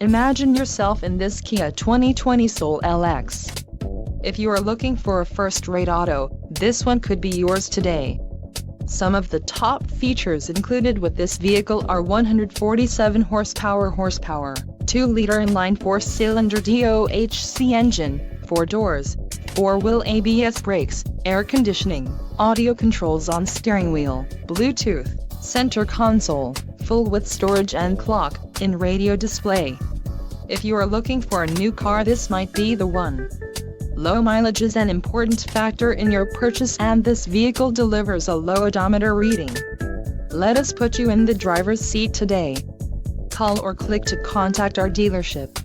Imagine yourself in this Kia 2020 Soul LX. If you are looking for a first-rate auto, this one could be yours today. Some of the top features included with this vehicle are 147 horsepower, 2-liter inline 4-cylinder DOHC engine, 4 doors, 4-wheel ABS brakes, air conditioning, audio controls on steering wheel, Bluetooth, center console, full-width storage and clock-in radio display. If you are looking for a new car, this might be the one. Low mileage is an important factor in your purchase, and this vehicle delivers a low odometer reading. Let us put you in the driver's seat today. Call or click to contact our dealership.